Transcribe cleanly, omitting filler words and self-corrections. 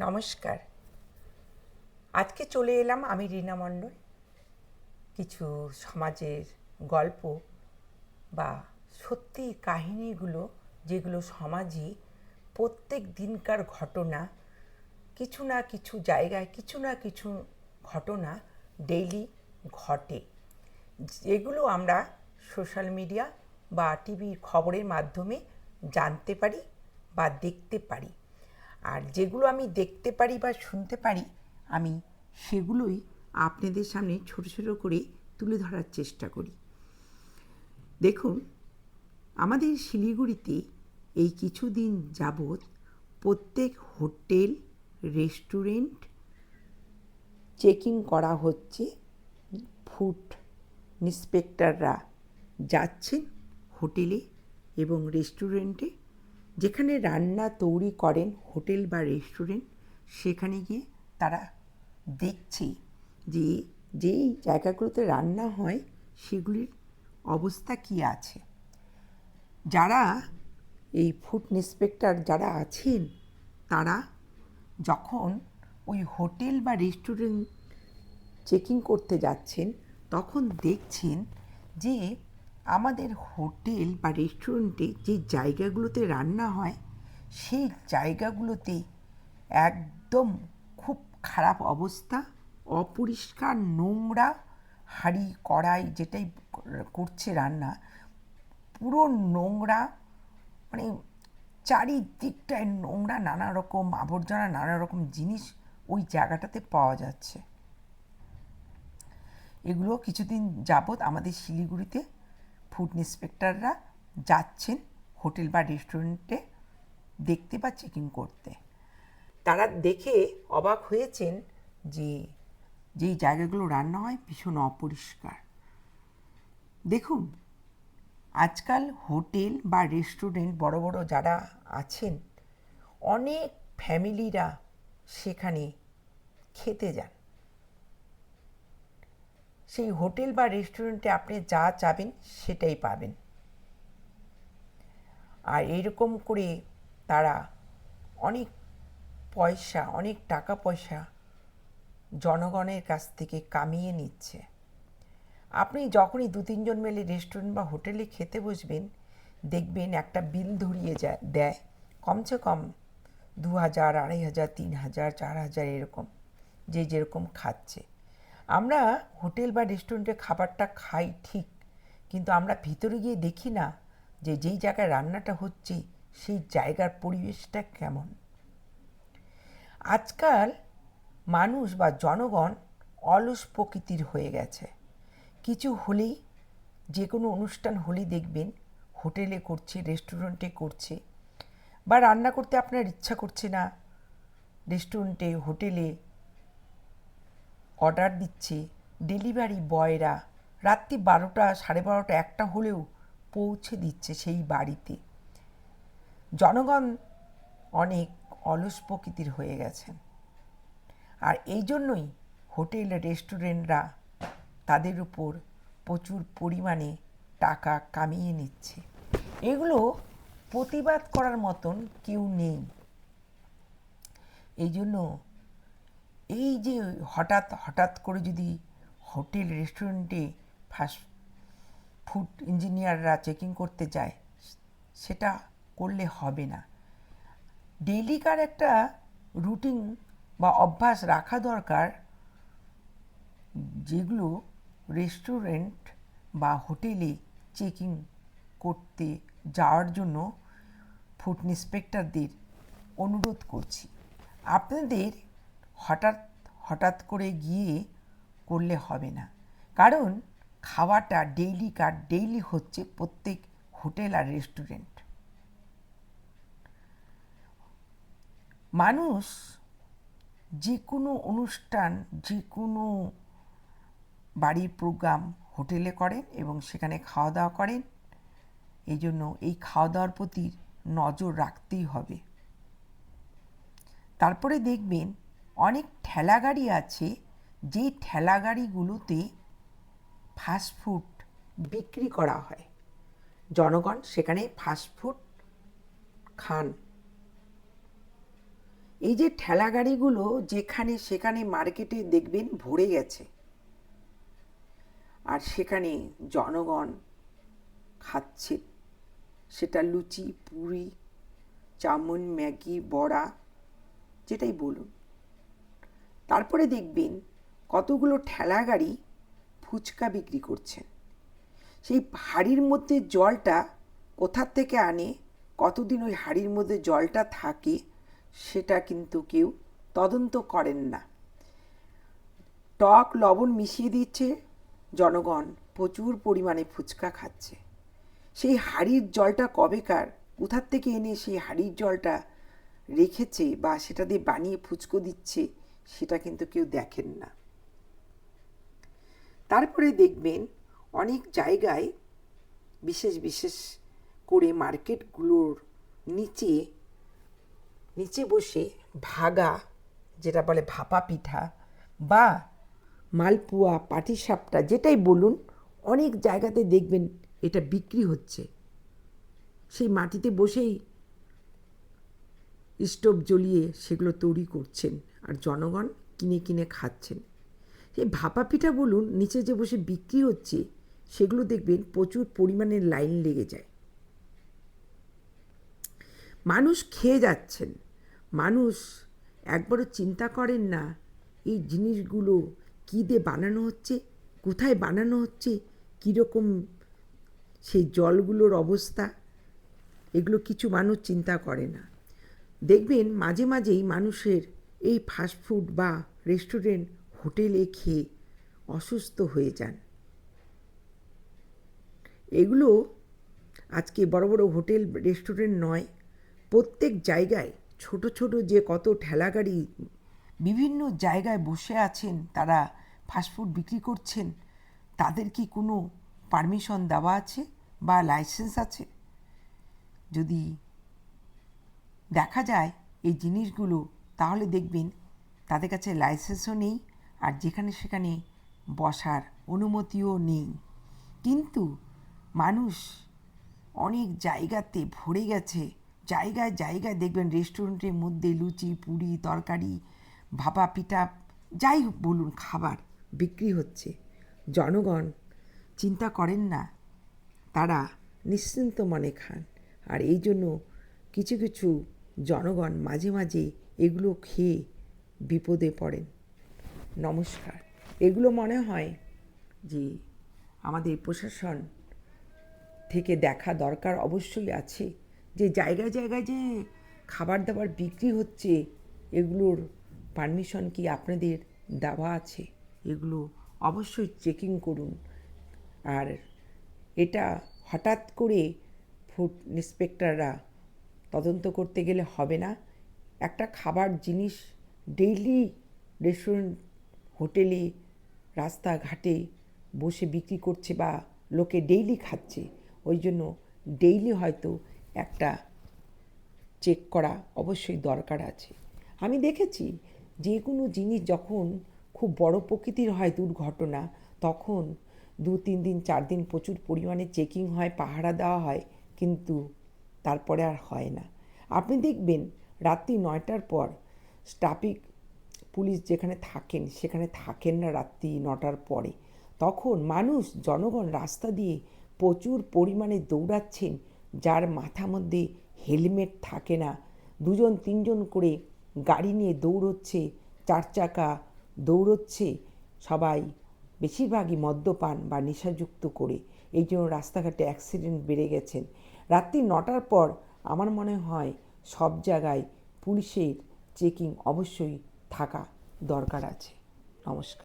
নমস্কার। আজকে চলে এলাম আমি রীনা মণ্ডল কিছু সমাজের গল্প বা সত্যি কাহিনীগুলো যেগুলো সমাজে প্রত্যেক দিনকার ঘটনা, কিছু না কিছু জায়গায় কিছু না কিছু ঘটনা ডেইলি ঘটে, যেগুলো আমরা সোশ্যাল মিডিয়া বা টিভির খবরের মাধ্যমে জানতে পারি বা দেখতে পারি। আর যেগুলো আমি দেখতে পারি বা শুনতে পারি, আমি সেগুলোই আপনাদের সামনে ছোট ছোট করে তুলে ধরার চেষ্টা করি। দেখুন, আমাদের শিলিগুড়িতে এই কিছুদিন যাবৎ প্রত্যেক হোটেল, রেস্টুরেন্ট চেকিং করা হচ্ছে। ফুড ইন্সপেক্টররা যাচ্ছেন হোটেলে এবং রেস্টুরেন্টে, যেখানে রান্না তৈরি করেন হোটেল বা রেস্টুরেন্ট, সেখানে গিয়ে তারা দেখছে যে যেই জায়গাগুলোতে রান্না হয় সেগুলির অবস্থা কী আছে। যারা এই ফুড ইন্সপেক্টর যারা আছেন, তারা যখন ওই হোটেল বা রেস্টুরেন্ট চেকিং করতে যাচ্ছেন, তখন দেখছেন যে আমাদের হোটেল বা রেস্টুরেন্টে যে জায়গাগুলোতে রান্না হয় সেই জায়গাগুলোতে একদম খুব খারাপ অবস্থা, অপরিষ্কার, নোংরা, হাঁড়ি কড়াই যেটাই করছে রান্না পুরো নোংরা, মানে চারিদিকটায় নোংরা, নানা রকম আবর্জনা, নানা রকম জিনিস ওই জায়গাটাতে পাওয়া যাচ্ছে। এগুলো কিছুদিন যাবৎ আমাদের শিলিগুড়িতে ফুড ইন্সপেক্টররা যাচ্ছেন হোটেল বা রেস্টুরেন্টে দেখতে বা চেকিং করতে। তারা দেখে অবাক হয়েছেন যে যেই জায়গাগুলো রান্না হয় ভীষণ অপরিষ্কার। দেখুন, আজকাল হোটেল বা রেস্টুরেন্ট বড় বড় যারা আছেন, অনেক ফ্যামিলিরা সেখানে খেতে যান। সেই হোটেল বা রেস্টুরেন্টে আপনি যা চাবেন সেটাই পাবেন। আর এইরকম করে তারা অনেক পয়সা, অনেক টাকা পয়সা জনগণের কাছ থেকে কামিয়ে নিচ্ছে। আপনি যখনই 2-3 জন মিলে রেস্টুরেন্ট বা হোটেলে খেতে বসবেন, দেখবেন একটা বিল ধরিয়ে দেয় কমসে কম 2,000, 2,500, 3,000, 4,000 এরকম, যে যেরকম খাচ্ছে। আমরা হোটেল বা রেস্টুরেন্টে খাবারটা খাই ঠিক, কিন্তু আমরা ভিতরে গিয়ে দেখি না যে যেই জায়গায় রান্নাটা হচ্ছে সেই জায়গার পরিবেশটা কেমন। আজকাল মানুষ বা জনগণ অলস প্রকৃতির হয়ে গেছে। কিছু হলেই, যে কোনো অনুষ্ঠান হলেই দেখবেন হোটেলে করছে, রেস্টুরেন্টে করছে, বা রান্না করতে আপনার ইচ্ছা করছে না, রেস্টুরেন্টে হোটেলে অর্ডার দিচ্ছে ডেলিভারি বয়রা, রাত্রি 12টা, 12:30, 1টা হলেও পৌঁছে দিচ্ছে সেই বাড়িতে। জনগণ অনেক অলস প্রকৃতির হয়ে গেছেন। আর এই জন্যই হোটেল রেস্টুরেন্টরা তাদের উপর প্রচুর পরিমাণে টাকা কামিয়ে নিচ্ছে। এগুলো প্রতিবাদ করার মতন কেউ নেই। এই জন্য এই যে হঠাৎ হঠাৎ করে যদি হোটেল রেস্টুরেন্টে ফাস্ট ফুড ইঞ্জিনিয়াররা চেকিং করতে যায়, সেটা করলে হবে না। ডেইলিকার একটা রুটিন বা অভ্যাস রাখা দরকার, যেগুলো রেস্টুরেন্ট বা হোটেলে চেকিং করতে যাওয়ার জন্য ফুড ইন্সপেক্টরদের অনুরোধ করছি। আপনাদের হঠাৎ হঠাৎ করে গিয়ে করলে হবে না, কারণ খাওয়াটা ডেইলি হচ্ছে প্রত্যেক হোটেল আর রেস্টুরেন্ট। মানুষ যে কোনো অনুষ্ঠান, যে কোনো বাড়ির প্রোগ্রাম হোটেলে করেন এবং সেখানে খাওয়া দাওয়া করেন। এই জন্য এই খাওয়া দাওয়ার প্রতি নজর রাখতেই হবে। তারপরে দেখবেন অনেক ঠেলাগাড়ি আছে, যেই ঠেলাগাড়িগুলোতে ফাস্টফুড বিক্রি করা হয়। জনগণ সেখানে ফাস্টফুড খান। এই যে ঠেলা গাড়িগুলো যেখানে সেখানে মার্কেটে দেখবেন ভরে গেছে, আর সেখানে জনগণ খাচ্ছে, সেটা লুচি, পুরি, চাউমিন, ম্যাগি, বড়া, যেটাই বলুন। তারপরে দেখবেন কতগুলো ঠেলা গাড়ি ফুচকা বিক্রি করছেন। সেই হাঁড়ির মধ্যে জলটা কোথার থেকে আনে, কতদিন ওই হাঁড়ির মধ্যে জলটা থাকে, সেটা কিন্তু কেউ তদন্ত করেন না। টক লবণ মিশিয়ে দিচ্ছে, জনগণ প্রচুর পরিমাণে ফুচকা খাচ্ছে। সেই হাঁড়ির জলটা কবেকার, কোথার থেকে এনে সেই হাঁড়ির জলটা রেখেছে বা সেটা দিয়ে বানিয়ে ফুচকো দিচ্ছে, সেটা কিন্তু কেউ দেখেন না। তারপরে দেখবেন অনেক জায়গায় বিশেষ বিশেষ করে মার্কেটগুলোর নিচে নিচে বসে ভাগা, যেটা বলে ভাপা পিঠা বা মালপুয়া, পাটিসাপটা, যেটাই বলুন, অনেক জায়গাতে দেখবেন এটা বিক্রি হচ্ছে। সেই মাটিতে বসেই স্টোভ জ্বলিয়ে সেগুলো তৈরি করছেন, আর জনগণ কিনে কিনে খাচ্ছেন। এই ভাপা পিঠা বলুন, নিচে যে বসে বিক্রি হচ্ছে, সেগুলো দেখবেন প্রচুর পরিমাণে লাইন লেগে যায়। মানুষ খেয়ে যাচ্ছেন, মানুষ একবারও চিন্তা করেন না এই জিনিসগুলো কী দিয়ে বানানো হচ্ছে, কোথায় বানানো হচ্ছে, কীরকম সেই জলগুলোর অবস্থা, এগুলো কিছু মানুষ চিন্তা করে না। দেখবেন মাঝে মাঝেই মানুষের এই ফাস্টফুড বা রেস্টুরেন্ট, হোটেলে খেয়ে অসুস্থ হয়ে যান। এগুলো আজকে বড় বড় হোটেল রেস্টুরেন্ট নয়, প্রত্যেক জায়গায় ছোট ছোট যে কত ঠেলাগাড়ি বিভিন্ন জায়গায় বসে আছেন, তারা ফাস্টফুড বিক্রি করছেন, তাদের কি কোনো পারমিশন দেওয়া আছে বা লাইসেন্স আছে? যদি দেখা যায় এই জিনিসগুলো, তাহলে দেখবেন তাদের কাছে লাইসেন্সও নেই, আর যেখানে সেখানে বসার অনুমতিও নেই। কিন্তু মানুষ অনেক জায়গাতে ভরে গেছে, জায়গায় জায়গায় দেখবেন রেস্টুরেন্টের মধ্যে লুচি, পুরি, তরকারি, ভাপা পিঠা, যাই বলুন, খাবার বিক্রি হচ্ছে। জনগণ চিন্তা করেন না, তারা নিশ্চিন্ত মনে খান। আর এই জন্য কিছু কিছু জনগণ মাঝে মাঝে এগুলো খেয়ে বিপদে পড়েন। নমস্কার। এগুলো মনে হয় যে আমাদের প্রশাসন থেকে দেখা দরকার অবশ্যই আছে, যে জায়গায় জায়গায় যে খাবার দাবার বিক্রি হচ্ছে, এগুলোর পারমিশন কি আপনাদের দেওয়া আছে? এগুলো অবশ্যই চেকিং করুন। আর এটা হঠাৎ করে ফুড ইন্সপেক্টররা তদন্ত করতে গেলে হবে না। একটা খাবার জিনিস ডেইলি রেস্টুরেন্ট, হোটেলে, রাস্তাঘাটে বসে বিক্রি করছে বা লোকে ডেইলি খাচ্ছে, ওই জন্য ডেইলি হয়তো একটা চেক করা অবশ্যই দরকার আছে। আমি দেখেছি যে কোনো জিনিস যখন খুব বড় প্রকৃতির হয় দুর্ঘটনা, তখন 2-3 দিন 4 দিন প্রচুর পরিমাণে চেকিং হয়, পাহারা দেওয়া হয়, কিন্তু তারপরে আর হয় না। আপনি দেখবেন রাত্রি 9টার পর ট্রাফিক পুলিশ যেখানে থাকেন, সেখানে থাকেন না রাত্রি 9টার পরে। তখন মানুষ, জনগণ রাস্তা দিয়ে প্রচুর পরিমাণে দৌড়াচ্ছেন, যার মাথা মধ্যে হেলমেট থাকে না, 2-3জন করে গাড়ি নিয়ে দৌড়চ্ছে, 4 চাকা দৌড়চ্ছে, সবাই বেশিরভাগই মদ্যপান বা নেশাযুক্ত করে। এই জন্য রাস্তাঘাটে অ্যাক্সিডেন্ট বেড়ে গেছেন। রাত্রি 9টার পর আমার মনে হয় সব জায়গায় পুলিশের চেকিং অবশ্যই থাকা দরকার আছে। নমস্কার।